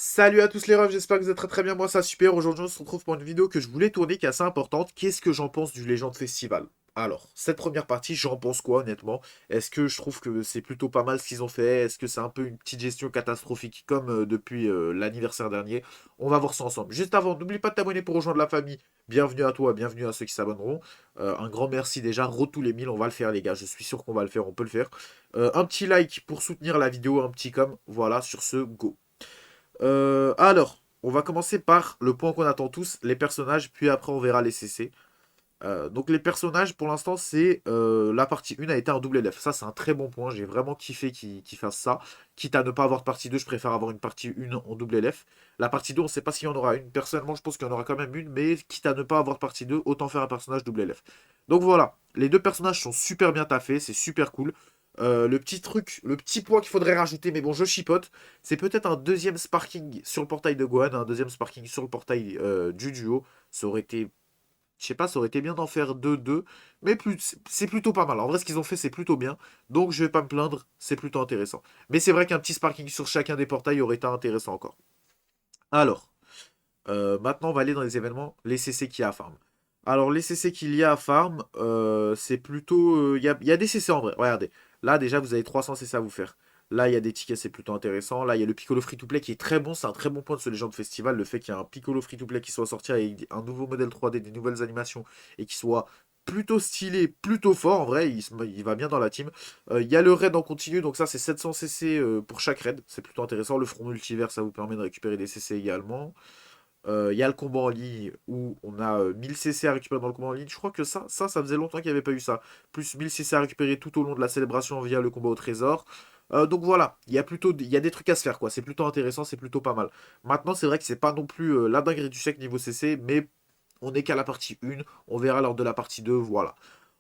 Salut à tous les refs, j'espère que vous êtes très bien, moi ça super. Aujourd'hui on se retrouve pour une vidéo que je voulais tourner qui est assez importante. Qu'est-ce que j'en pense du Legend Festival? Alors, cette première partie, j'en pense quoi honnêtement? Est-ce que je trouve que c'est plutôt pas mal ce qu'ils ont fait? Est-ce que c'est un peu une petite gestion catastrophique comme depuis l'anniversaire dernier? On va voir ça ensemble. Juste avant, n'oublie pas de t'abonner pour rejoindre la famille. Bienvenue à toi, bienvenue à ceux qui s'abonneront. Un grand merci déjà, tous les 1000, on va le faire les gars, je suis sûr qu'on va le faire, on peut le faire. Un petit like pour soutenir la vidéo, un petit comme, voilà, sur ce, go. Alors, on va commencer par le point qu'on attend tous, les personnages, puis après on verra les CC. Donc les personnages, pour l'instant, c'est la partie 1 a été un double LF. Ça, c'est un très bon point. J'ai vraiment kiffé qu'ils fassent ça. Quitte à ne pas avoir de partie 2, je préfère avoir une partie 1 en double LF. La partie 2, on ne sait pas s'il y en aura une. Personnellement, je pense qu'il y en aura quand même une, mais quitte à ne pas avoir de partie 2, autant faire un personnage double LF. Donc voilà, les deux personnages sont super bien taffés, c'est super cool. Le petit truc, le petit point qu'il faudrait rajouter, mais bon, je chipote, c'est peut-être un deuxième sparking sur le portail de Gohan, un deuxième sparking sur le portail du duo. Ça aurait été, je sais pas, ça aurait été bien d'en faire deux, mais c'est plutôt pas mal. En vrai, ce qu'ils ont fait, c'est plutôt bien. Donc, je vais pas me plaindre, c'est plutôt intéressant. Mais c'est vrai qu'un petit sparking sur chacun des portails aurait été intéressant encore. Alors, maintenant, on va aller dans les événements, les CC qu'il y a à farm. Alors, les CC qu'il y a à farm, c'est plutôt. Il y a des CC en vrai. Regardez. Là, déjà, vous avez 300 CC à vous faire. Là, il y a des tickets, c'est plutôt intéressant. Là, il y a le Piccolo Free-to-Play qui est très bon. C'est un très bon point de ce Legend Festival. Le fait qu'il y ait un Piccolo Free-to-Play qui soit sorti avec un nouveau modèle 3D, des nouvelles animations et qui soit plutôt stylé, plutôt fort. En vrai, il va bien dans la team. Il y a le raid en continu. Donc, ça, c'est 700 CC pour chaque raid. C'est plutôt intéressant. Le front multivers, ça vous permet de récupérer des CC également. Il y a le combat en ligne où on a 1000 CC à récupérer dans le combat en ligne. Je crois que ça faisait longtemps qu'il n'y avait pas eu ça. Plus 1000 CC à récupérer tout au long de la célébration via le combat au trésor. Donc voilà, il y a des trucs à se faire quoi. C'est plutôt intéressant, c'est plutôt pas mal. Maintenant, c'est vrai que c'est pas non plus la dinguerie du siècle niveau CC, mais on n'est qu'à la partie 1. On verra lors de la partie 2. Voilà.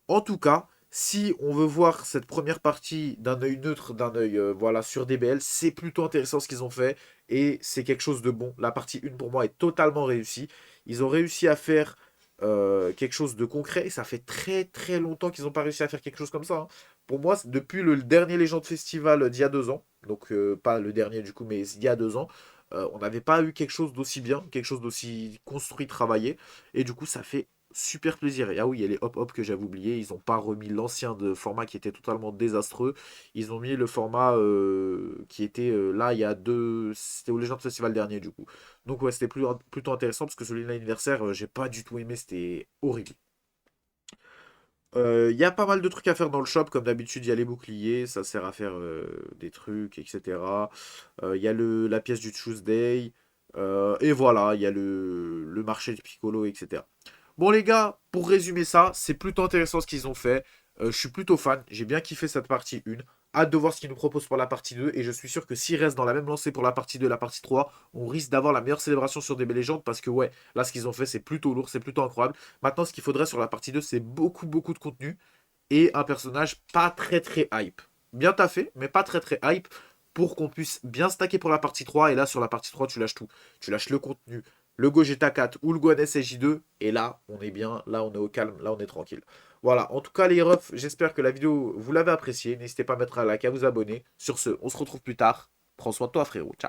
En tout cas, si on veut voir cette première partie d'un œil neutre, d'un œil voilà, sur DBL, c'est plutôt intéressant ce qu'ils ont fait et c'est quelque chose de bon. La partie 1 pour moi est totalement réussie. Ils ont réussi à faire quelque chose de concret et ça fait très très longtemps qu'ils n'ont pas réussi à faire quelque chose comme ça, hein. Pour moi, depuis le dernier Legend Festival d'il y a 2 ans, donc pas le dernier du coup, mais il y a 2 ans, on n'avait pas eu quelque chose d'aussi bien, quelque chose d'aussi construit, travaillé. Et du coup, ça fait super plaisir. Et ah oui, il y a les hop-hop que j'avais oublié. Ils n'ont pas remis l'ancien de format qui était totalement désastreux. Ils ont mis le format qui était là il y a deux. C'était au Legend Festival dernier du coup. Donc ouais, c'était plutôt intéressant parce que celui de l'anniversaire, j'ai pas du tout aimé. C'était horrible. Il y a pas mal de trucs à faire dans le shop, comme d'habitude, il y a les boucliers, ça sert à faire des trucs, etc. Il y a la pièce du Tuesday, et voilà, il y a le marché du Piccolo, etc. Bon les gars, pour résumer ça, c'est plutôt intéressant ce qu'ils ont fait. Je suis plutôt fan, j'ai bien kiffé cette partie 1. Hâte de voir ce qu'ils nous proposent pour la partie 2. Et je suis sûr que s'ils restent dans la même lancée pour la partie 2 et la partie 3, on risque d'avoir la meilleure célébration sur DB Legends. Parce que ouais, là ce qu'ils ont fait c'est plutôt lourd, c'est plutôt incroyable. Maintenant ce qu'il faudrait sur la partie 2 c'est beaucoup de contenu. Et un personnage pas très très hype. Bien taffé, mais pas très très hype. Pour qu'on puisse bien stacker pour la partie 3. Et là sur la partie 3 tu lâches tout. Tu lâches le contenu, le Gogeta 4 ou le Gohan SSJ2. Et là, on est bien, là on est au calme, là on est tranquille. Voilà, en tout cas les refs, j'espère que la vidéo, vous l'avez appréciée. N'hésitez pas à mettre un like, à vous abonner. Sur ce, on se retrouve plus tard. Prends soin de toi frérot, ciao.